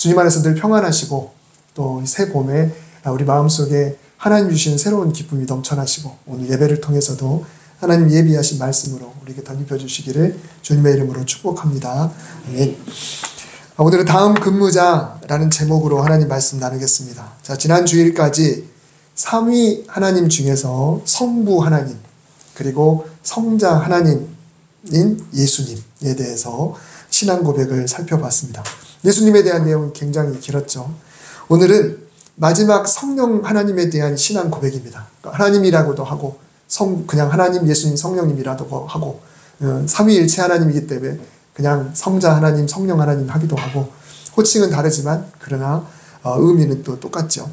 주님 안에서 늘 평안하시고 또 새 봄에 우리 마음속에 하나님 주시는 새로운 기쁨이 넘쳐나시고 오늘 예배를 통해서도 하나님 예비하신 말씀으로 우리에게 덧입혀 주시기를 주님의 이름으로 축복합니다. 아멘. 오늘은 다음 근무자라는 제목으로 하나님 말씀 나누겠습니다. 자, 지난 주일까지 삼위 하나님 중에서 성부 하나님 그리고 성자 하나님인 예수님에 대해서 신앙 고백을 살펴봤습니다. 예수님에 대한 내용은 굉장히 길었죠. 오늘은 마지막 성령 하나님에 대한 신앙 고백입니다. 하나님이라고도 하고 그냥 하나님, 예수님, 성령님이라고 하고 삼위일체 하나님이기 때문에 그냥 성자 하나님, 성령 하나님 하기도 하고 호칭은 다르지만 그러나 의미는 또 똑같죠.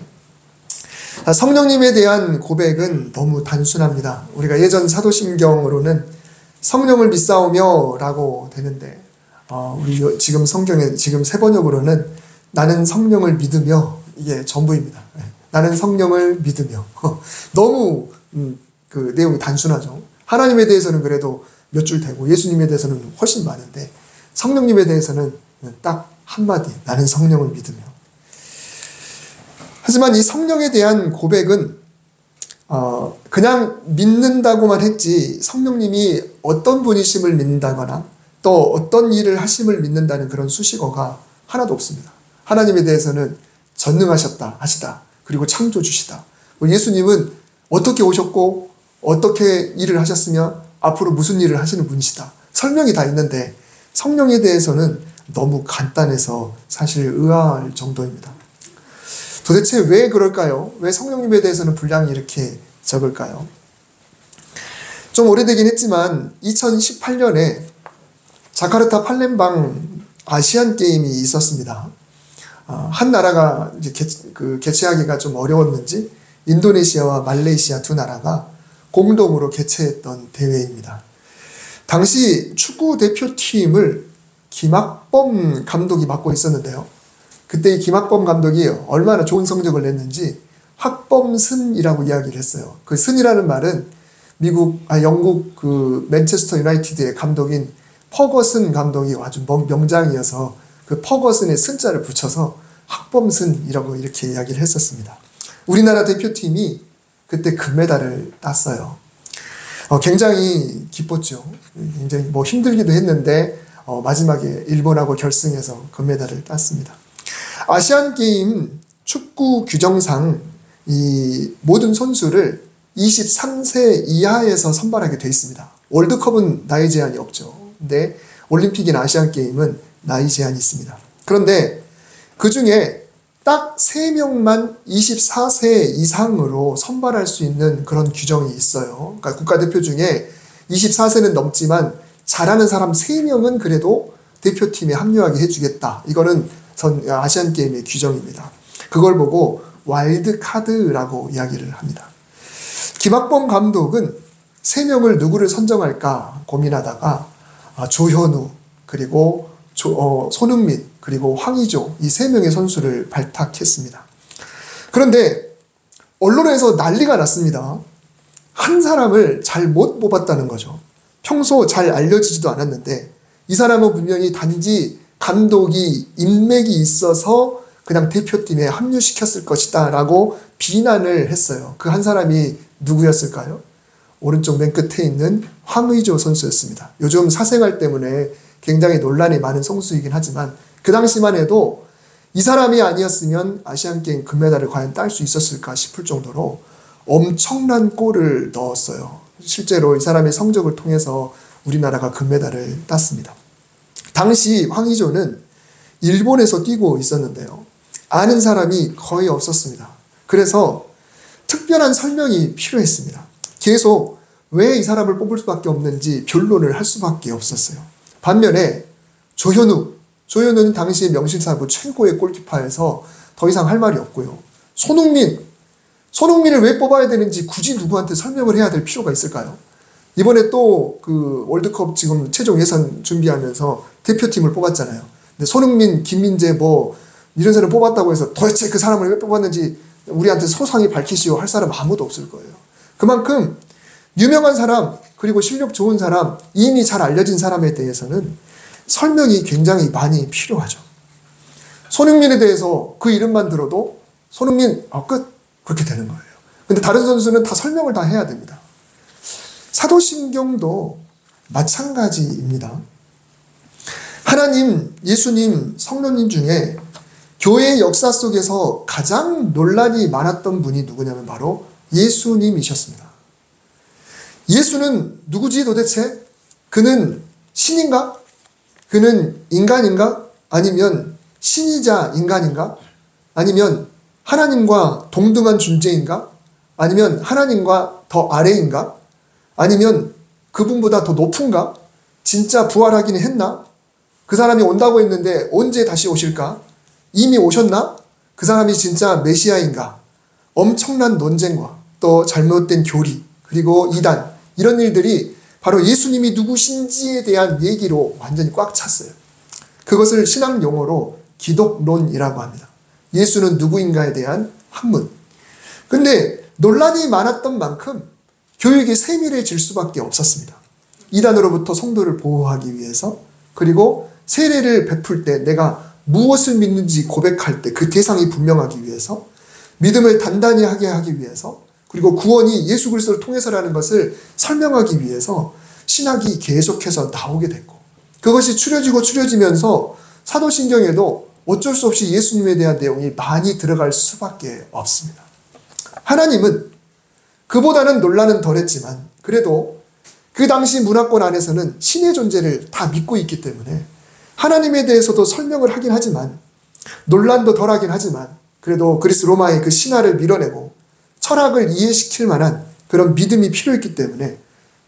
성령님에 대한 고백은 너무 단순합니다. 우리가 예전 사도신경으로는 성령을 믿사오며 라고 되는데 우리 지금 성경에 지금 새 번역으로는 나는 성령을 믿으며 이게 전부입니다. 나는 성령을 믿으며 너무 그 내용이 단순하죠. 하나님에 대해서는 그래도 몇 줄 되고 예수님에 대해서는 훨씬 많은데 성령님에 대해서는 딱 한마디 나는 성령을 믿으며. 하지만 이 성령에 대한 고백은 그냥 믿는다고만 했지 성령님이 어떤 분이심을 믿는다거나 또 어떤 일을 하심을 믿는다는 그런 수식어가 하나도 없습니다. 하나님에 대해서는 전능하셨다 하시다. 그리고 창조주시다. 예수님은 어떻게 오셨고 어떻게 일을 하셨으며 앞으로 무슨 일을 하시는 분이시다. 설명이 다 있는데 성령에 대해서는 너무 간단해서 사실 의아할 정도입니다. 도대체 왜 그럴까요? 왜 성령님에 대해서는 분량이 이렇게 적을까요? 좀 오래되긴 했지만 2018년에 자카르타 팔렘방 아시안 게임이 있었습니다. 한 나라가 이제 개최하기가 좀 어려웠는지 인도네시아와 말레이시아 두 나라가 공동으로 개최했던 대회입니다. 당시 축구 대표팀을 김학범 감독이 맡고 있었는데요. 그때 이 김학범 감독이 얼마나 좋은 성적을 냈는지 학범슨이라고 이야기를 했어요. 그 쓴이라는 말은 영국 그 맨체스터 유나이티드의 감독인 퍼거슨 감독이 아주 명장이어서 그 퍼거슨의 쓴자를 붙여서 학범슨이라고 이렇게 이야기를 했었습니다. 우리나라 대표팀이 그때 금메달을 땄어요. 굉장히 기뻤죠. 굉장히 힘들기도 했는데 마지막에 일본하고 결승해서 금메달을 땄습니다. 아시안게임 축구 규정상 이 모든 선수를 23세 이하에서 선발하게 돼 있습니다. 월드컵은 나이 제한이 없죠. 근데 올림픽이나 아시안게임은 나이 제한이 있습니다. 그런데 그 중에 딱 3명만 24세 이상으로 선발할 수 있는 그런 규정이 있어요. 그러니까 국가대표 중에 24세는 넘지만 잘하는 사람 3명은 그래도 대표팀에 합류하게 해주겠다. 이거는 아시안게임의 규정입니다. 그걸 보고 와일드카드라고 이야기를 합니다. 김학범 감독은 3명을 누구를 선정할까 고민하다가 조현우 그리고 손흥민 그리고 황의조 이 3명의 선수를 발탁했습니다. 그런데 언론에서 난리가 났습니다. 한 사람을 잘 못 뽑았다는 거죠. 평소 잘 알려지지도 않았는데 이 사람은 분명히 단지 감독이 인맥이 있어서 그냥 대표팀에 합류시켰을 것이다 라고 비난을 했어요. 그 한 사람이 누구였을까요? 오른쪽 맨 끝에 있는 황의조 선수였습니다. 요즘 사생활 때문에 굉장히 논란이 많은 선수이긴 하지만 그 당시만 해도 이 사람이 아니었으면 아시안게임 금메달을 과연 딸 수 있었을까 싶을 정도로 엄청난 골을 넣었어요. 실제로 이 사람의 성적을 통해서 우리나라가 금메달을 땄습니다. 당시 황의조는 일본에서 뛰고 있었는데요. 아는 사람이 거의 없었습니다. 그래서 특별한 설명이 필요했습니다. 계속 왜 이 사람을 뽑을 수밖에 없는지 변론을 할 수밖에 없었어요. 반면에 조현우는 당시의 명실상부 최고의 골키퍼에서 더 이상 할 말이 없고요. 손흥민을 왜 뽑아야 되는지 굳이 누구한테 설명을 해야 될 필요가 있을까요? 이번에 또 그 월드컵 지금 최종 예선 준비하면서 대표팀을 뽑았잖아요. 근데 손흥민, 김민재 이런 사람 뽑았다고 해서 도대체 그 사람을 왜 뽑았는지 우리한테 소상히 밝히시오 할 사람 아무도 없을 거예요. 그만큼 유명한 사람 그리고 실력 좋은 사람 이미 잘 알려진 사람에 대해서는 설명이 굉장히 많이 필요하죠. 손흥민에 대해서 그 이름만 들어도 손흥민 끝 그렇게 되는 거예요. 근데 다른 선수는 다 설명을 다 해야 됩니다. 사도신경도 마찬가지입니다. 하나님, 예수님, 성령님 중에 교회의 역사 속에서 가장 논란이 많았던 분이 누구냐면 바로 예수님이셨습니다. 예수는 누구지 도대체? 그는 신인가? 그는 인간인가? 아니면 신이자 인간인가? 아니면 하나님과 동등한 존재인가? 아니면 하나님과 더 아래인가? 아니면 그분보다 더 높은가? 진짜 부활하기는 했나? 그 사람이 온다고 했는데 언제 다시 오실까? 이미 오셨나? 그 사람이 진짜 메시아인가? 엄청난 논쟁과 또 잘못된 교리 그리고 이단 이런 일들이 바로 예수님이 누구신지에 대한 얘기로 완전히 꽉 찼어요. 그것을 신학 용어로 기독론이라고 합니다. 예수는 누구인가에 대한 학문. 근데 논란이 많았던 만큼 교육이 세밀해질 수밖에 없었습니다. 이단으로부터 성도를 보호하기 위해서 그리고 세례를 베풀 때 내가 무엇을 믿는지 고백할 때 그 대상이 분명하기 위해서 믿음을 단단히 하게 하기 위해서 그리고 구원이 예수 그리스도를 통해서라는 것을 설명하기 위해서 신학이 계속해서 나오게 됐고 그것이 추려지면서 사도신경에도 어쩔 수 없이 예수님에 대한 내용이 많이 들어갈 수밖에 없습니다. 하나님은 그보다는 논란은 덜했지만 그래도 그 당시 문화권 안에서는 신의 존재를 다 믿고 있기 때문에 하나님에 대해서도 설명을 하긴 하지만 논란도 덜하긴 하지만 그래도 그리스 로마의 그 신화를 밀어내고 철학을 이해시킬 만한 그런 믿음이 필요했기 때문에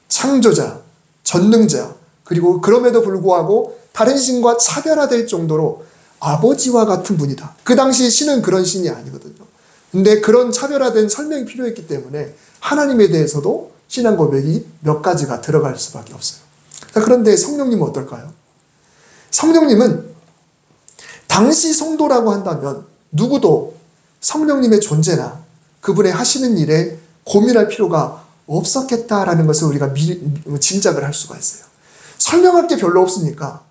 창조자, 전능자 그리고 그럼에도 불구하고 다른 신과 차별화될 정도로 아버지와 같은 분이다. 그 당시 신은 그런 신이 아니거든요. 근데 그런 차별화된 설명이 필요했기 때문에 하나님에 대해서도 신앙 고백이 몇 가지가 들어갈 수밖에 없어요. 그런데 성령님은 어떨까요? 성령님은 당시 성도라고 한다면 누구도 성령님의 존재나 그분의 하시는 일에 고민할 필요가 없었겠다라는 것을 우리가 짐작을 할 수가 있어요. 설명할 게 별로 없으니까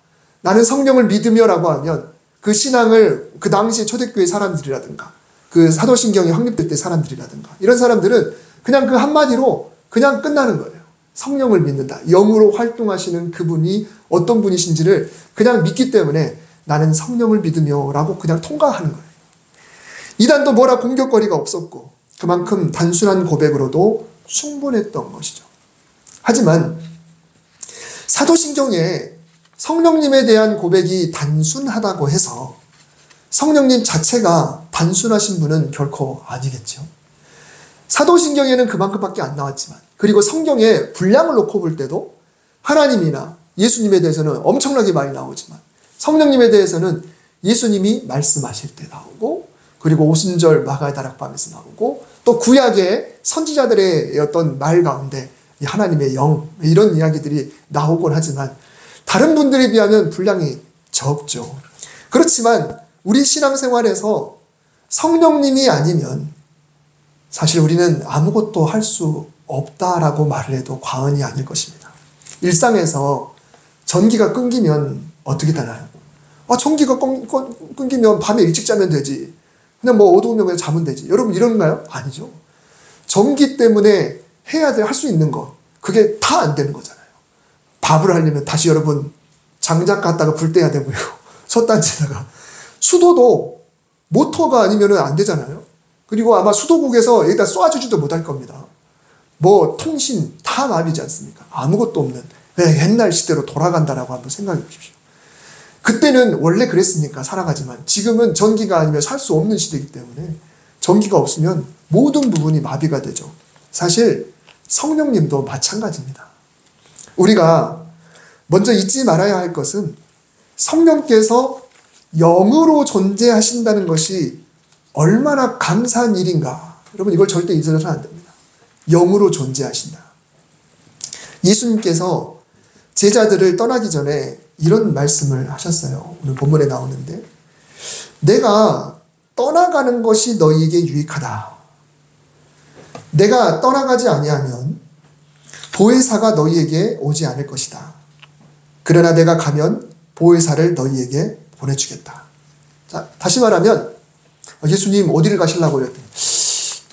나는 성령을 믿으며라고 하면 그 신앙을 그 당시 초대교회 사람들이라든가 그 사도신경이 확립될 때 사람들이라든가 이런 사람들은 그냥 그 한마디로 그냥 끝나는 거예요. 성령을 믿는다. 영으로 활동하시는 그분이 어떤 분이신지를 그냥 믿기 때문에 나는 성령을 믿으며 라고 그냥 통과하는 거예요. 이단도 뭐라 공격거리가 없었고 그만큼 단순한 고백으로도 충분했던 것이죠. 하지만 사도신경에 성령님에 대한 고백이 단순하다고 해서 성령님 자체가 단순하신 분은 결코 아니겠죠. 사도신경에는 그만큼밖에 안 나왔지만 그리고 성경에 분량을 놓고 볼 때도 하나님이나 예수님에 대해서는 엄청나게 많이 나오지만 성령님에 대해서는 예수님이 말씀하실 때 나오고 그리고 오순절 마가의 다락방에서 나오고 또 구약의 선지자들의 어떤 말 가운데 하나님의 영 이런 이야기들이 나오곤 하지만 다른 분들에 비하면 분량이 적죠. 그렇지만 우리 신앙생활에서 성령님이 아니면 사실 우리는 아무것도 할 수 없다라고 말을 해도 과언이 아닐 것입니다. 일상에서 전기가 끊기면 어떻게 되나요? 전기가 끊기면 밤에 일찍 자면 되지. 그냥 뭐 어두우면 그냥 자면 되지. 여러분 이런가요? 아니죠. 전기 때문에 할 수 있는 거 그게 다 안 되는 거잖아요. 밥을 하려면 다시 여러분 장작 갖다가 불 떼야 되고요. 솥단지다가 수도도 모터가 아니면 안 되잖아요. 그리고 아마 수도국에서 여기다 쏘아주지도 못할 겁니다. 뭐 통신 다 마비지 않습니까? 아무것도 없는 옛날 시대로 돌아간다라고 한번 생각해 보십시오. 그때는 원래 그랬으니까 살아가지만 지금은 전기가 아니면 살 수 없는 시대이기 때문에 전기가 없으면 모든 부분이 마비가 되죠. 사실 성령님도 마찬가지입니다. 우리가 먼저 잊지 말아야 할 것은 성령께서 영으로 존재하신다는 것이 얼마나 감사한 일인가. 여러분 이걸 절대 잊어서는 안 됩니다. 영으로 존재하신다. 예수님께서 제자들을 떠나기 전에 이런 말씀을 하셨어요. 오늘 본문에 나오는데 내가 떠나가는 것이 너희에게 유익하다. 내가 떠나가지 아니하면 보혜사가 너희에게 오지 않을 것이다. 그러나 내가 가면 보혜사를 너희에게 보내주겠다. 자, 다시 말하면 예수님 어디를 가시려고 했더니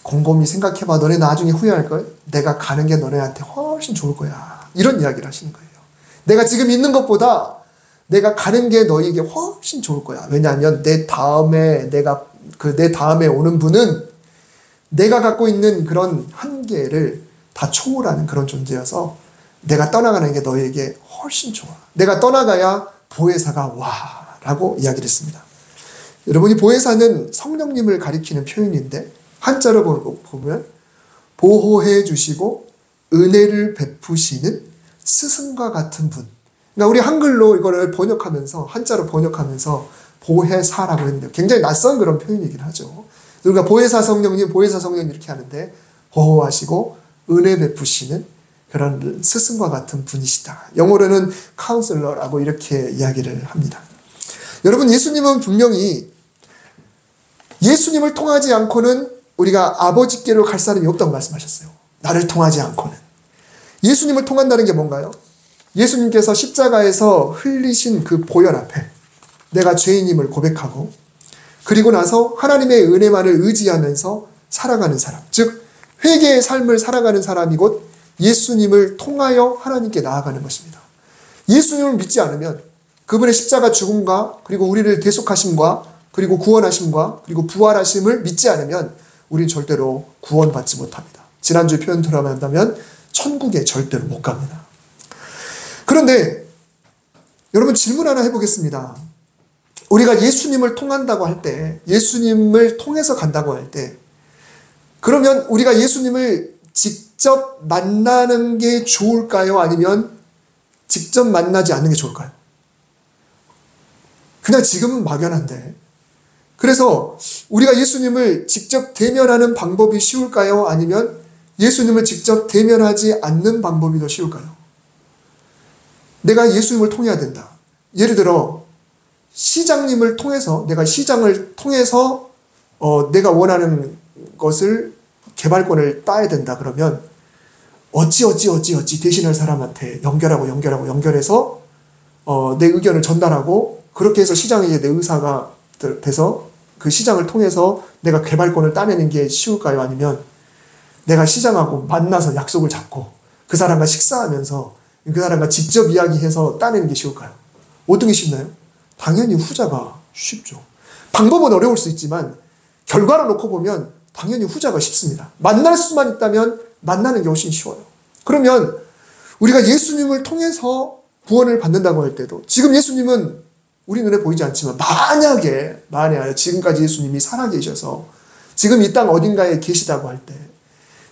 곰곰이 생각해봐. 너네 나중에 후회할걸? 내가 가는 게 너네한테 훨씬 좋을 거야. 이런 이야기를 하시는 거예요. 내가 지금 있는 것보다 내가 가는 게 너에게 훨씬 좋을 거야. 왜냐하면 내 다음에 내 다음에 오는 분은 내가 갖고 있는 그런 한계를 다 초월하는 그런 존재여서 내가 떠나가는 게 너에게 훨씬 좋아. 내가 떠나가야 보혜사가 와 라고 이야기를 했습니다. 여러분이 보혜사는 성령님을 가리키는 표현인데 한자로 보면 보호해 주시고 은혜를 베푸시는 스승과 같은 분. 그러니까 우리 한글로 이거를 번역하면서 한자로 번역하면서 보혜사라고 했는데 굉장히 낯선 그런 표현이긴 하죠. 우리가 보혜사 성령님 이렇게 하는데 보호하시고 은혜 베푸시는 그런 스승과 같은 분이시다. 영어로는 카운슬러라고 이렇게 이야기를 합니다. 여러분, 예수님은 분명히 예수님을 통하지 않고는 우리가 아버지께로 갈 사람이 없다고 말씀하셨어요. 나를 통하지 않고는. 예수님을 통한다는 게 뭔가요? 예수님께서 십자가에서 흘리신 그 보혈 앞에 내가 죄인임을 고백하고 그리고 나서 하나님의 은혜만을 의지하면서 살아가는 사람, 즉 회개의 삶을 살아가는 사람이 곧 예수님을 통하여 하나님께 나아가는 것입니다. 예수님을 믿지 않으면 그분의 십자가 죽음과 그리고 우리를 대속하심과 그리고 구원하심과 그리고 부활하심을 믿지 않으면 우리는 절대로 구원받지 못합니다. 지난주 표현대로 한다면 천국에 절대로 못 갑니다. 그런데 여러분, 질문 하나 해보겠습니다. 우리가 예수님을 통한다고 할 때, 예수님을 통해서 간다고 할 때, 그러면 우리가 예수님을 직접 만나는 게 좋을까요? 아니면 직접 만나지 않는 게 좋을까요? 그냥 지금은 막연한데. 그래서 우리가 예수님을 직접 대면하는 방법이 쉬울까요? 아니면 예수님을 직접 대면하지 않는 방법이 더 쉬울까요? 내가 예수님을 통해야 된다. 예를 들어 시장님을 통해서 내가 시장을 통해서 내가 원하는 것을 개발권을 따야 된다. 그러면 어찌 대신할 사람한테 연결해서 내 의견을 전달하고 그렇게 해서 시장이 내 의사가 돼서 그 시장을 통해서 내가 개발권을 따내는 게 쉬울까요? 아니면 내가 시장하고 만나서 약속을 잡고 그 사람과 식사하면서 그 사람과 직접 이야기해서 따내는 게 쉬울까요? 어떤 게 쉽나요? 당연히 후자가 쉽죠. 방법은 어려울 수 있지만 결과를 놓고 보면 당연히 후자가 쉽습니다. 만날 수만 있다면 만나는 게 훨씬 쉬워요. 그러면 우리가 예수님을 통해서 구원을 받는다고 할 때도 지금 예수님은 우리 눈에 보이지 않지만 만약에 지금까지 예수님이 살아계셔서 지금 이 땅 어딘가에 계시다고 할 때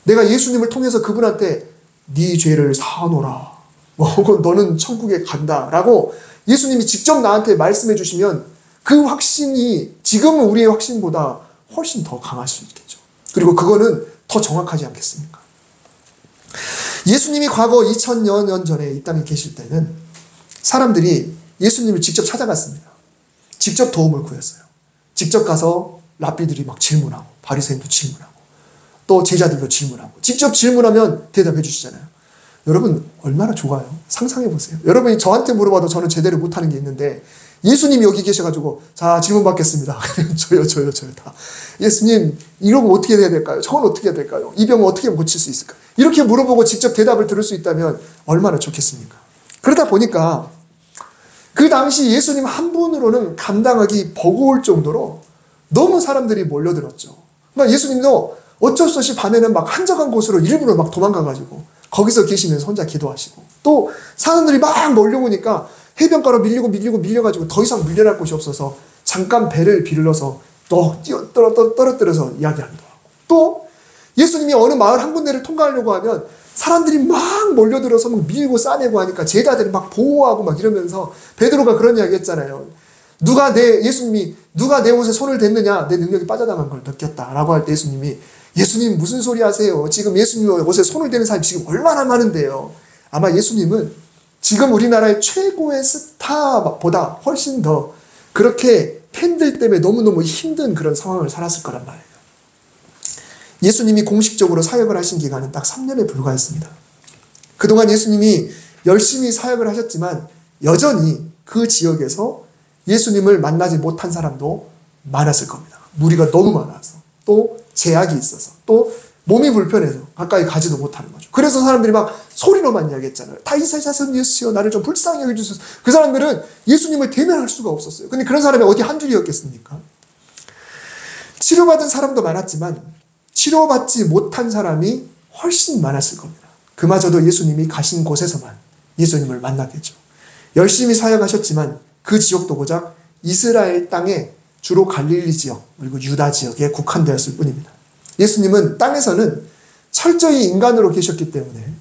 내가 예수님을 통해서 그분한테 네 죄를 사하노라 혹은 너는 천국에 간다라고 예수님이 직접 나한테 말씀해 주시면 그 확신이 지금은 우리의 확신보다 훨씬 더 강할 수 있겠죠. 그리고 그거는 더 정확하지 않겠습니까? 예수님이 과거 2000년 전에 이 땅에 계실 때는 사람들이 예수님을 직접 찾아갔습니다. 직접 도움을 구했어요. 직접 가서 랍비들이 막 질문하고 바리새인도 질문하고 또 제자들도 질문하고 직접 질문하면 대답해 주시잖아요. 여러분 얼마나 좋아요. 상상해 보세요. 여러분이 저한테 물어봐도 저는 제대로 못하는 게 있는데 예수님이 여기 계셔가지고 자 질문 받겠습니다. 저요 다. 예수님 이러면 어떻게 해야 될까요? 저건 어떻게 해야 될까요? 이 병은 어떻게 고칠 수 있을까요? 이렇게 물어보고 직접 대답을 들을 수 있다면 얼마나 좋겠습니까? 그러다 보니까 그 당시 예수님 한 분으로는 감당하기 버거울 정도로 너무 사람들이 몰려들었죠. 그러니까 예수님도 어쩔 수 없이 밤에는 막 한적한 곳으로 일부러 막 도망가가지고 거기서 계시면서 혼자 기도하시고 또 사람들이 막 몰려오니까 해변가로 밀려가지고 더 이상 밀려날 곳이 없어서 잠깐 배를 빌려서 또 떨어뜨려서 이야기하기도 하고 또 예수님이 어느 마을 한 군데를 통과하려고 하면 사람들이 막 몰려들어서 막 밀고 싸내고 하니까 제자들이 막 보호하고 막 이러면서 베드로가 그런 이야기 했잖아요. 예수님이 누가 내 옷에 손을 댔느냐 내 능력이 빠져나간 걸 느꼈다라고 할 때 예수님 무슨 소리 하세요? 지금 예수님 옷에 손을 대는 사람이 지금 얼마나 많은데요. 아마 예수님은 지금 우리나라의 최고의 스타보다 훨씬 더 그렇게 팬들 때문에 너무너무 힘든 그런 상황을 살았을 거란 말이에요. 예수님이 공식적으로 사역을 하신 기간은 딱 3년에 불과했습니다. 그동안 예수님이 열심히 사역을 하셨지만 여전히 그 지역에서 예수님을 만나지 못한 사람도 많았을 겁니다. 무리가 너무 많아서, 또 제약이 있어서, 또 몸이 불편해서 가까이 가지도 못하는 거죠. 그래서 사람들이 막 소리로만 이야기했잖아요. 다윗의 자손 예수여 나를 좀 불쌍히 여겨주소서. 그 사람들은 예수님을 대면할 수가 없었어요. 근데 그런 사람이 어디 한 줄이었겠습니까? 치료받은 사람도 많았지만 치료받지 못한 사람이 훨씬 많았을 겁니다. 그마저도 예수님이 가신 곳에서만 예수님을 만났겠죠. 열심히 사역하셨지만 그 지역도 고작 이스라엘 땅에 주로 갈릴리 지역 그리고 유다 지역에 국한되었을 뿐입니다. 예수님은 땅에서는 철저히 인간으로 계셨기 때문에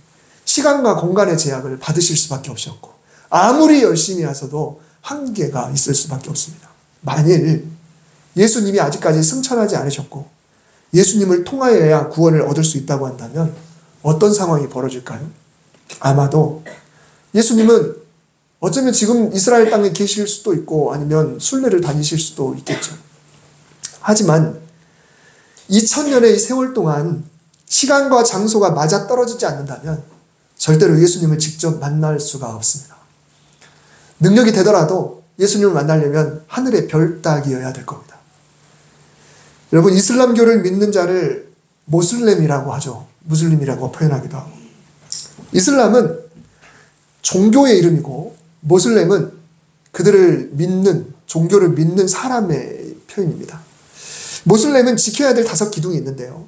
시간과 공간의 제약을 받으실 수밖에 없었고 아무리 열심히 하셔도 한계가 있을 수밖에 없습니다. 만일 예수님이 아직까지 승천하지 않으셨고 예수님을 통하여야 구원을 얻을 수 있다고 한다면 어떤 상황이 벌어질까요? 아마도 예수님은 어쩌면 지금 이스라엘 땅에 계실 수도 있고 아니면 순례를 다니실 수도 있겠죠. 하지만 2000년의 세월 동안 시간과 장소가 맞아떨어지지 않는다면 절대로 예수님을 직접 만날 수가 없습니다. 능력이 되더라도 예수님을 만나려면 하늘의 별 따기여야 될 겁니다. 여러분, 이슬람교를 믿는 자를 모슬렘이라고 하죠. 무슬림이라고 표현하기도 하고. 이슬람은 종교의 이름이고 모슬렘은 그들을 믿는, 종교를 믿는 사람의 표현입니다. 모슬렘은 지켜야 될 5 기둥이 있는데요.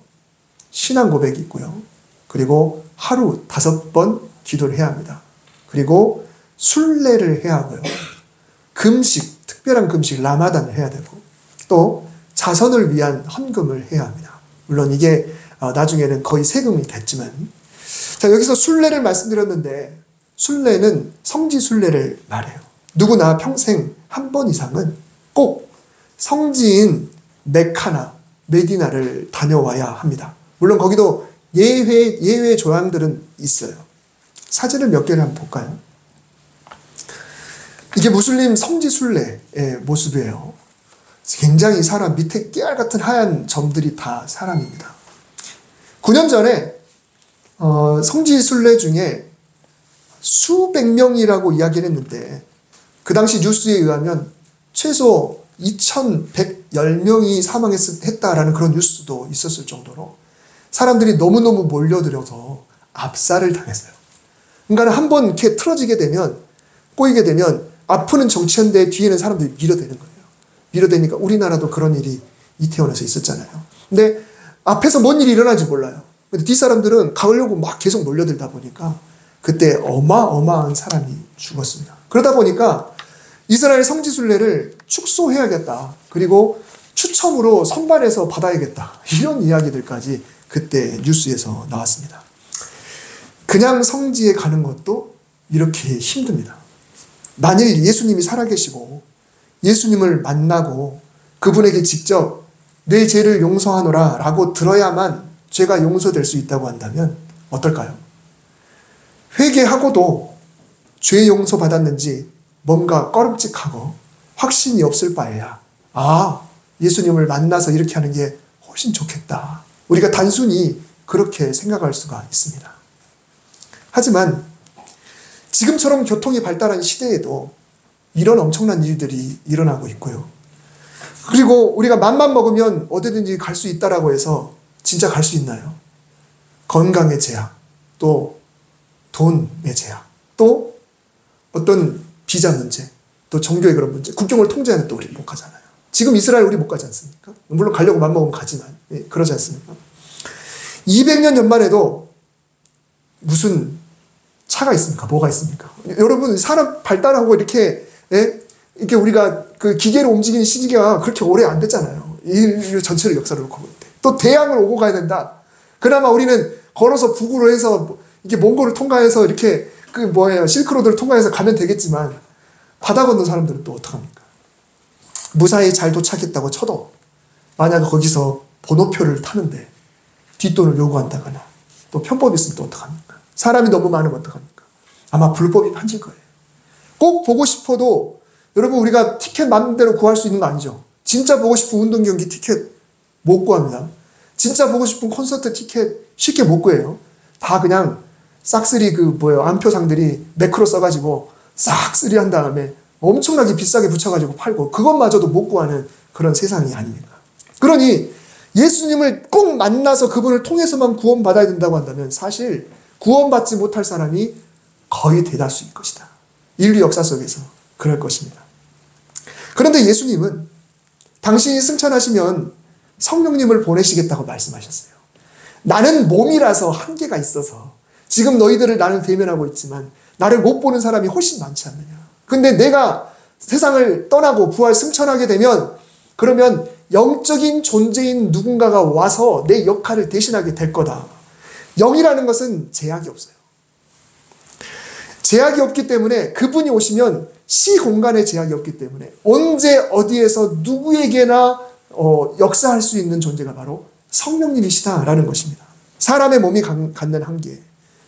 신앙 고백이 있고요. 그리고 하루 5번 기도를 해야 합니다. 그리고 순례를 해야 하고요. 금식, 특별한 금식, 라마단을 해야 되고 또 자선을 위한 헌금을 해야 합니다. 물론 이게 나중에는 거의 세금이 됐지만 자, 여기서 순례를 말씀드렸는데 순례는 성지 순례를 말해요. 누구나 평생 한 번 이상은 꼭 성지인 메카나 메디나를 다녀와야 합니다. 물론 거기도 예외 조항들은 있어요. 사진을 몇 개를 한번 볼까요? 이게 무슬림 성지 순례의 모습이에요. 굉장히 사람 밑에 깨알 같은 하얀 점들이 다 사람입니다. 9년 전에 성지 순례 중에 수백 명이라고 이야기를 했는데 그 당시 뉴스에 의하면 최소 2110명이 사망했다라는 그런 뉴스도 있었을 정도로 사람들이 너무너무 몰려들어서 압살을 당했어요. 그러니까 한번 이렇게 틀어지게 되면 꼬이게 되면 앞은 정치인데 뒤에는 사람들이 밀어대는 거예요. 밀어대니까 우리나라도 그런 일이 이태원에서 있었잖아요. 근데 앞에서 뭔 일이 일어날지 몰라요. 근데 뒷사람들은 가려고 막 계속 몰려들다 보니까 그때 어마어마한 사람이 죽었습니다. 그러다 보니까 이스라엘 성지순례를 축소해야겠다. 그리고 추첨으로 선발해서 받아야겠다. 이런 이야기들까지 그때 뉴스에서 나왔습니다. 그냥 성지에 가는 것도 이렇게 힘듭니다. 만일 예수님이 살아계시고 예수님을 만나고 그분에게 직접 내 죄를 용서하노라 라고 들어야만 죄가 용서될 수 있다고 한다면 어떨까요? 회개하고도 죄 용서받았는지 뭔가 꺼름칙하고 확신이 없을 바에야 예수님을 만나서 이렇게 하는 게 훨씬 좋겠다. 우리가 단순히 그렇게 생각할 수가 있습니다. 하지만 지금처럼 교통이 발달한 시대에도 이런 엄청난 일들이 일어나고 있고요. 그리고 우리가 맘만 먹으면 어디든지 갈 수 있다라고 해서 진짜 갈 수 있나요? 건강의 제약, 또 돈의 제약, 또 어떤 비자 문제, 또 종교의 그런 문제, 국경을 통제하는 또 우리 못 가잖아요. 지금 이스라엘 우리 못 가지 않습니까? 물론 가려고 맘먹으면 가지만 그러지 않습니까? 200년 전만 해도 무슨 차가 있습니까? 뭐가 있습니까? 여러분 사람 발달하고 이렇게 이렇게 우리가 그 기계로 움직이는 시기가 그렇게 오래 안 됐잖아요. 인류 전체를 역사를 놓고 볼 때. 또 대양을 오고 가야 된다. 그나마 우리는 걸어서 북으로 해서 이렇게 몽골을 통과해서 이렇게 실크로드를 통과해서 가면 되겠지만 바다 건너 사람들은 또 어떡합니까? 무사히 잘 도착했다고 쳐도 만약 거기서 번호표를 타는데 뒷돈을 요구한다거나 또 편법이 있으면 또 어떡합니까? 사람이 너무 많으면 어떡합니까? 아마 불법이 판질 거예요. 꼭 보고 싶어도 여러분 우리가 티켓 마음대로 구할 수 있는 거 아니죠? 진짜 보고 싶은 운동 경기 티켓 못 구합니다. 진짜 보고 싶은 콘서트 티켓 쉽게 못 구해요. 다 그냥 싹쓸이 안표상들이 매크로 써가지고 싹쓸이 한 다음에 엄청나게 비싸게 붙여가지고 팔고 그것마저도 못 구하는 그런 세상이 아닙니까? 그러니 예수님을 꼭 만나서 그분을 통해서만 구원받아야 된다고 한다면 사실 구원받지 못할 사람이 거의 대다수일 것이다. 인류 역사 속에서 그럴 것입니다. 그런데 예수님은 당신이 승천하시면 성령님을 보내시겠다고 말씀하셨어요. 나는 몸이라서 한계가 있어서 지금 너희들을 나는 대면하고 있지만 나를 못 보는 사람이 훨씬 많지 않느냐. 근데 내가 세상을 떠나고 부활 승천하게 되면 그러면 영적인 존재인 누군가가 와서 내 역할을 대신하게 될 거다. 영이라는 것은 제약이 없어요. 제약이 없기 때문에 그분이 오시면 시공간의 제약이 없기 때문에 언제 어디에서 누구에게나 역사할 수 있는 존재가 바로 성령님이시다라는 것입니다. 사람의 몸이 갖는 한계,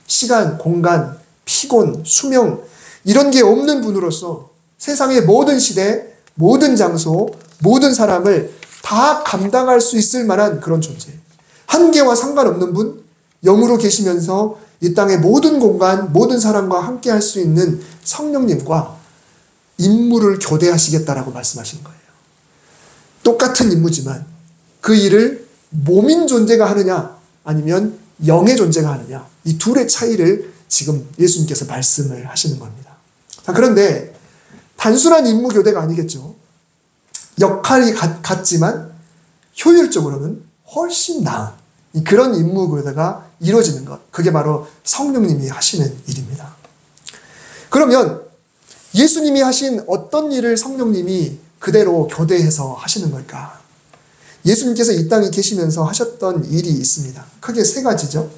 시간, 공간, 피곤, 수명 이런 게 없는 분으로서 세상의 모든 시대, 모든 장소, 모든 사람을 다 감당할 수 있을 만한 그런 존재. 한계와 상관없는 분, 영으로 계시면서 이 땅의 모든 공간, 모든 사람과 함께 할 수 있는 성령님과 임무를 교대하시겠다라고 말씀하시는 거예요. 똑같은 임무지만 그 일을 몸인 존재가 하느냐 아니면 영의 존재가 하느냐 이 둘의 차이를 지금 예수님께서 말씀을 하시는 겁니다. 그런데 단순한 임무 교대가 아니겠죠. 역할이 같지만 효율적으로는 훨씬 나은 그런 임무 교대가 이루어지는 것. 그게 바로 성령님이 하시는 일입니다. 그러면 예수님이 하신 어떤 일을 성령님이 그대로 교대해서 하시는 걸까? 예수님께서 이 땅에 계시면서 하셨던 일이 있습니다. 크게 세 가지죠.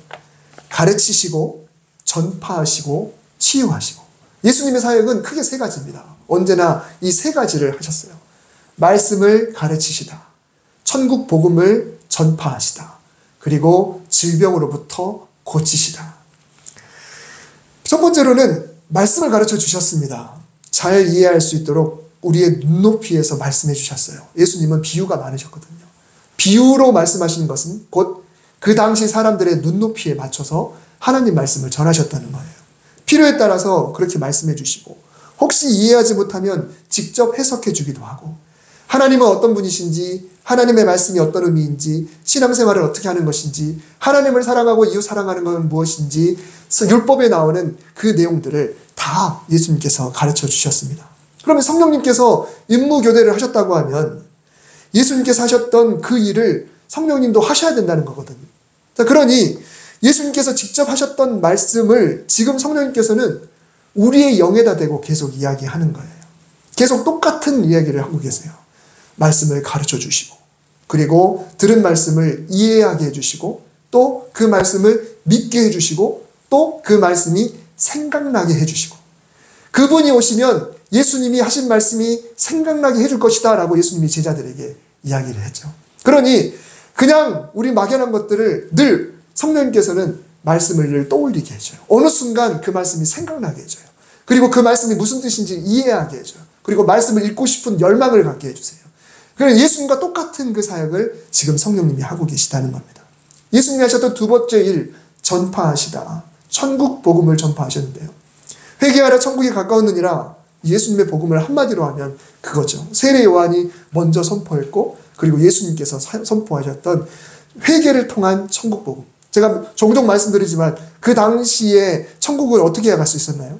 가르치시고 전파하시고 치유하시고. 예수님의 사역은 크게 세 가지입니다. 언제나 이 세 가지를 하셨어요. 말씀을 가르치시다. 천국 복음을 전파하시다. 그리고 질병으로부터 고치시다. 첫 번째로는 말씀을 가르쳐 주셨습니다. 잘 이해할 수 있도록 우리의 눈높이에서 말씀해 주셨어요. 예수님은 비유가 많으셨거든요. 비유로 말씀하시는 것은 곧 그 당시 사람들의 눈높이에 맞춰서 하나님 말씀을 전하셨다는 거예요. 필요에 따라서 그렇게 말씀해 주시고 혹시 이해하지 못하면 직접 해석해 주기도 하고 하나님은 어떤 분이신지 하나님의 말씀이 어떤 의미인지 신앙생활을 어떻게 하는 것인지 하나님을 사랑하고 이웃 사랑하는 것은 무엇인지 율법에 나오는 그 내용들을 다 예수님께서 가르쳐 주셨습니다. 그러면 성령님께서 임무교대를 하셨다고 하면 예수님께서 하셨던 그 일을 성령님도 하셔야 된다는 거거든요. 자, 그러니 예수님께서 직접 하셨던 말씀을 지금 성령님께서는 우리의 영에다 대고 계속 이야기하는 거예요. 계속 똑같은 이야기를 하고 계세요. 말씀을 가르쳐 주시고 그리고 들은 말씀을 이해하게 해주시고 또 그 말씀을 믿게 해주시고 또 그 말씀이 생각나게 해주시고 그분이 오시면 예수님이 하신 말씀이 생각나게 해줄 것이다 라고 예수님이 제자들에게 이야기를 했죠. 그러니 그냥 우리 막연한 것들을 늘 성령님께서는 말씀을 늘 떠올리게 해줘요. 어느 순간 그 말씀이 생각나게 해줘요. 그리고 그 말씀이 무슨 뜻인지 이해하게 해줘요. 그리고 말씀을 읽고 싶은 열망을 갖게 해주세요. 그래서 예수님과 똑같은 그 사역을 지금 성령님이 하고 계시다는 겁니다. 예수님이 하셨던 두 번째 일, 전파하시다. 천국 복음을 전파하셨는데요. 회개하라 천국이 가까웠느니라. 예수님의 복음을 한마디로 하면 그거죠. 세례 요한이 먼저 선포했고 그리고 예수님께서 선포하셨던 회개를 통한 천국 복음. 제가 종종 말씀드리지만 그 당시에 천국을 어떻게 갈 수 있었나요?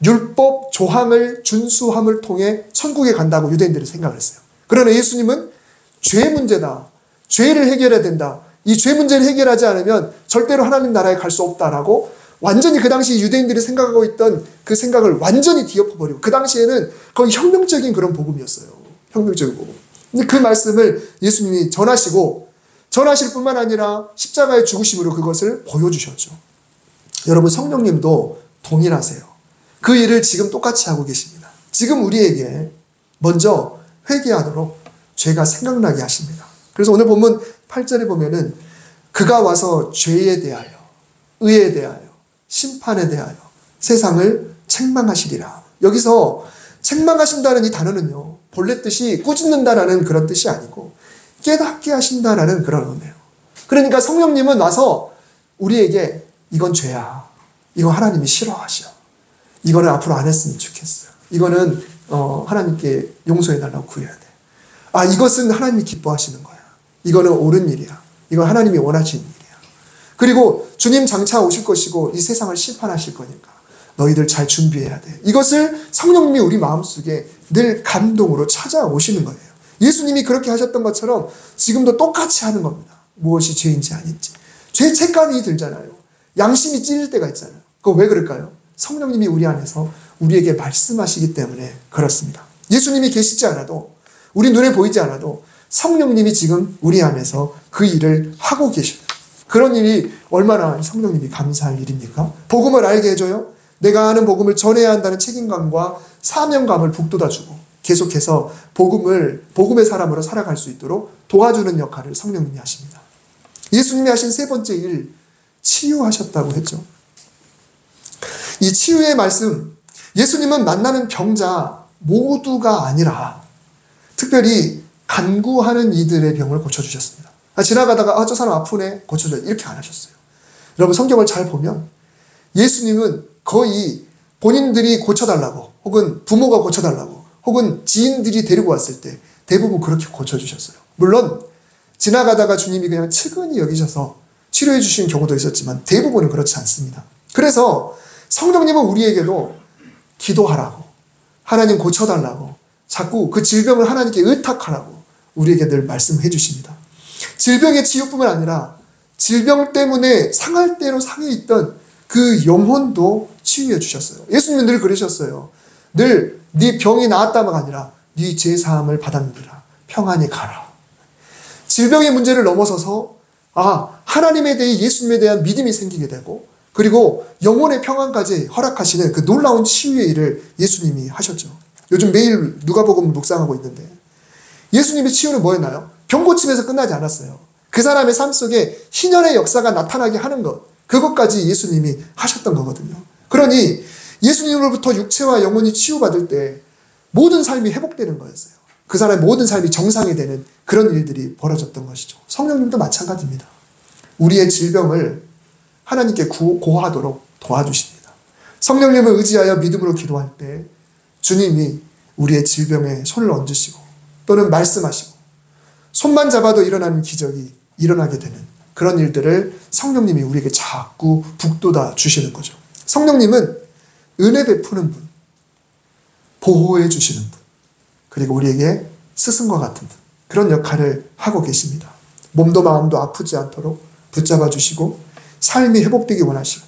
율법 조항을 준수함을 통해 천국에 간다고 유대인들이 생각을 했어요. 그러나 예수님은 죄 문제다. 죄를 해결해야 된다. 이 죄 문제를 해결하지 않으면 절대로 하나님 나라에 갈 수 없다라고 완전히 그 당시 유대인들이 생각하고 있던 그 생각을 완전히 뒤엎어버리고 그 당시에는 거의 혁명적인 그런 복음이었어요. 혁명적인 복음. 근데 그 말씀을 예수님이 전하실 뿐만 아니라 십자가의 죽으심으로 그것을 보여주셨죠. 여러분 성령님도 동일하세요. 그 일을 지금 똑같이 하고 계십니다. 지금 우리에게 먼저 회개하도록 죄가 생각나게 하십니다. 그래서 오늘 본문 8절에 보면은 그가 와서 죄에 대하여 의에 대하여 심판에 대하여 세상을 책망하시리라. 여기서 책망하신다는 이 단어는요 본래 뜻이 꾸짖는다라는 그런 뜻이 아니고 깨닫게 하신다라는 그런 의미예요. 그러니까 성령님은 와서 우리에게 이건 죄야. 이거 하나님이 싫어하셔. 이거는 앞으로 안 했으면 좋겠어요. 이거는 하나님께 용서해달라고 구해야 돼. 아, 이것은 하나님이 기뻐하시는 거야. 이거는 옳은 일이야. 이건 하나님이 원하시는 일이야. 그리고 주님 장차 오실 것이고 이 세상을 심판하실 거니까 너희들 잘 준비해야 돼. 이것을 성령님이 우리 마음속에 늘 감동으로 찾아오시는 거예요. 예수님이 그렇게 하셨던 것처럼 지금도 똑같이 하는 겁니다. 무엇이 죄인지 아닌지. 죄 책감이 들잖아요. 양심이 찔릴 때가 있잖아요. 그거 왜 그럴까요? 성령님이 우리 안에서 우리에게 말씀하시기 때문에 그렇습니다. 예수님이 계시지 않아도, 우리 눈에 보이지 않아도 성령님이 지금 우리 안에서 그 일을 하고 계셔요. 그런 일이 얼마나 성령님이 감사할 일입니까? 복음을 알게 해줘요. 내가 아는 복음을 전해야 한다는 책임감과 사명감을 북돋아주고 계속해서 복음의 사람으로 살아갈 수 있도록 도와주는 역할을 성령님이 하십니다. 예수님이 하신 세 번째 일, 치유하셨다고 했죠. 이 치유의 말씀, 예수님은 만나는 병자 모두가 아니라 특별히 간구하는 이들의 병을 고쳐주셨습니다. 지나가다가 저 사람 아프네, 고쳐줘요. 이렇게 안 하셨어요. 여러분 성경을 잘 보면 예수님은 거의 본인들이 고쳐달라고, 혹은 부모가 고쳐달라고, 혹은 지인들이 데리고 왔을 때 대부분 그렇게 고쳐주셨어요. 물론 지나가다가 주님이 그냥 측은히 여기셔서 치료해 주시는 경우도 있었지만 대부분은 그렇지 않습니다. 그래서 성령님은 우리에게도 기도하라고, 하나님 고쳐달라고, 자꾸 그 질병을 하나님께 의탁하라고 우리에게 늘 말씀해 주십니다. 질병의 치유뿐만 아니라 질병 때문에 상할 대로 상해 있던 그 영혼도 치유해 주셨어요. 예수님은 늘 그러셨어요. 늘 네 병이 나았다가 아니라 네 죄사함을 받았느니라 평안히 가라. 질병의 문제를 넘어서서 하나님에 대해, 예수님에 대한 믿음이 생기게 되고, 그리고 영혼의 평안까지 허락하시는 그 놀라운 치유의 일을 예수님이 하셨죠. 요즘 매일 누가복음 묵상하고 있는데 예수님의 치유는 뭐였나요? 병 고침에서 끝나지 않았어요. 그 사람의 삶 속에 희년의 역사가 나타나게 하는 것, 그것까지 예수님이 하셨던 거거든요. 그러니 예수님으로부터 육체와 영혼이 치유받을 때 모든 삶이 회복되는 거였어요. 그 사람의 모든 삶이 정상이 되는 그런 일들이 벌어졌던 것이죠. 성령님도 마찬가지입니다. 우리의 질병을 하나님께 고하도록 도와주십니다. 성령님을 의지하여 믿음으로 기도할 때 주님이 우리의 질병에 손을 얹으시고 또는 말씀하시고 손만 잡아도 일어나는 기적이 일어나게 되는 그런 일들을 성령님이 우리에게 자꾸 북돋아 주시는 거죠. 성령님은 은혜 베푸는 분, 보호해 주시는 분, 그리고 우리에게 스승과 같은 분, 그런 역할을 하고 계십니다. 몸도 마음도 아프지 않도록 붙잡아 주시고 삶이 회복되기 원하시고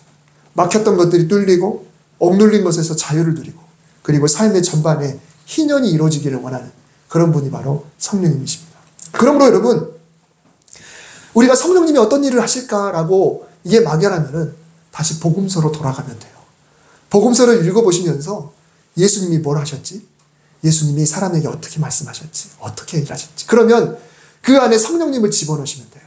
막혔던 것들이 뚫리고 억눌린 것에서 자유를 누리고 그리고 삶의 전반에 희년이 이루어지기를 원하는 그런 분이 바로 성령님이십니다. 그러므로 여러분, 우리가 성령님이 어떤 일을 하실까라고 이게 막연하면은 다시 복음서로 돌아가면 돼요. 복음서를 읽어보시면서 예수님이 뭘 하셨지? 예수님이 사람에게 어떻게 말씀하셨지? 어떻게 일하셨지? 그러면 그 안에 성령님을 집어넣으시면 돼요.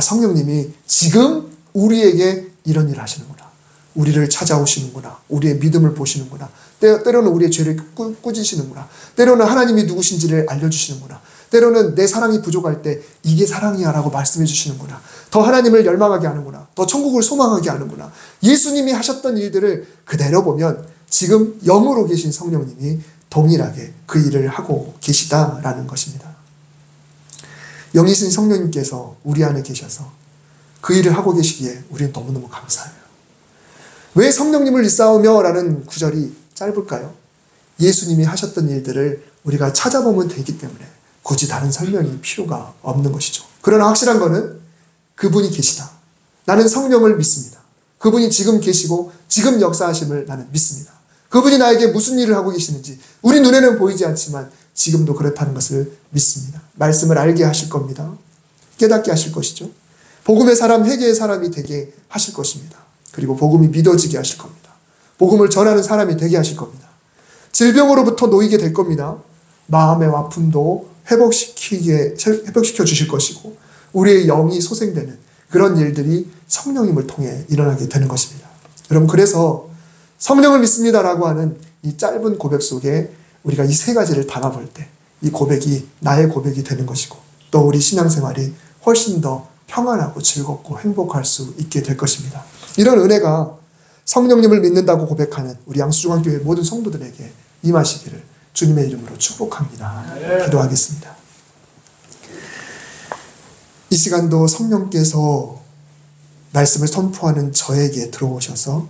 성령님이 지금 우리에게 이런 일을 하시는구나. 우리를 찾아오시는구나. 우리의 믿음을 보시는구나. 때로는 우리의 죄를 꾸짖으시는구나. 때로는 하나님이 누구신지를 알려주시는구나. 때로는 내 사랑이 부족할 때 이게 사랑이야 라고 말씀해 주시는구나. 더 하나님을 열망하게 하는구나. 더 천국을 소망하게 하는구나. 예수님이 하셨던 일들을 그대로 보면 지금 영으로 계신 성령님이 동일하게 그 일을 하고 계시다라는 것입니다. 영이신 성령님께서 우리 안에 계셔서 그 일을 하고 계시기에 우리는 너무너무 감사해요. 왜 성령님을 일싸우며 라는 구절이 짧을까요? 예수님이 하셨던 일들을 우리가 찾아보면 되기 때문에 굳이 다른 설명이 필요가 없는 것이죠. 그러나 확실한 거는 그분이 계시다. 나는 성령을 믿습니다. 그분이 지금 계시고 지금 역사하심을 나는 믿습니다. 그분이 나에게 무슨 일을 하고 계시는지 우리 눈에는 보이지 않지만 지금도 그렇다는 것을 믿습니다. 말씀을 알게 하실 겁니다. 깨닫게 하실 것이죠. 복음의 사람, 회개의 사람이 되게 하실 것입니다. 그리고 복음이 믿어지게 하실 겁니다. 복음을 전하는 사람이 되게 하실 겁니다. 질병으로부터 놓이게 될 겁니다. 마음의 아픔도 회복시켜 주실 것이고 우리의 영이 소생되는 그런 일들이 성령님을 통해 일어나게 되는 것입니다. 여러분, 그래서 성령을 믿습니다라고 하는 이 짧은 고백 속에 우리가 이 세 가지를 담아볼 때 이 고백이 나의 고백이 되는 것이고 또 우리 신앙생활이 훨씬 더 평안하고 즐겁고 행복할 수 있게 될 것입니다. 이런 은혜가 성령님을 믿는다고 고백하는 우리 양수중앙교회 모든 성도들에게 임하시기를 주님의 이름으로 축복합니다. 기도하겠습니다. 시간도 성령께서 말씀을 선포하는 저에게 들어오셔서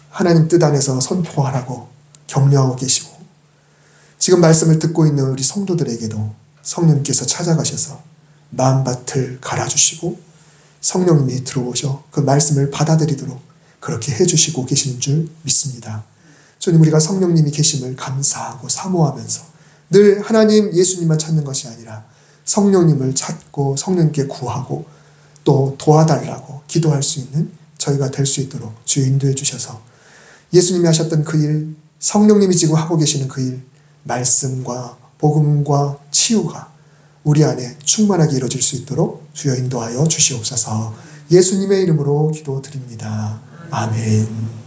하나님 뜻 안에서 선포하라고 격려하고 계시고, 지금 말씀을 듣고 있는 우리 성도들에게도 성령님께서 찾아가셔서 마음밭을 갈아주시고 성령님이 들어오셔 그 말씀을 받아들이도록 그렇게 해주시고 계시는 줄 믿습니다. 주님, 우리가 성령님이 계심을 감사하고 사모하면서 늘 하나님 예수님만 찾는 것이 아니라 성령님을 찾고 성령님께 구하고 또 도와달라고 기도할 수 있는 저희가 될 수 있도록 주여 인도해 주셔서 예수님이 하셨던 그 일, 성령님이 지금 하고 계시는 그 일, 말씀과 복음과 치유가 우리 안에 충만하게 이루어질 수 있도록 주여 인도하여 주시옵소서. 예수님의 이름으로 기도드립니다. 아멘.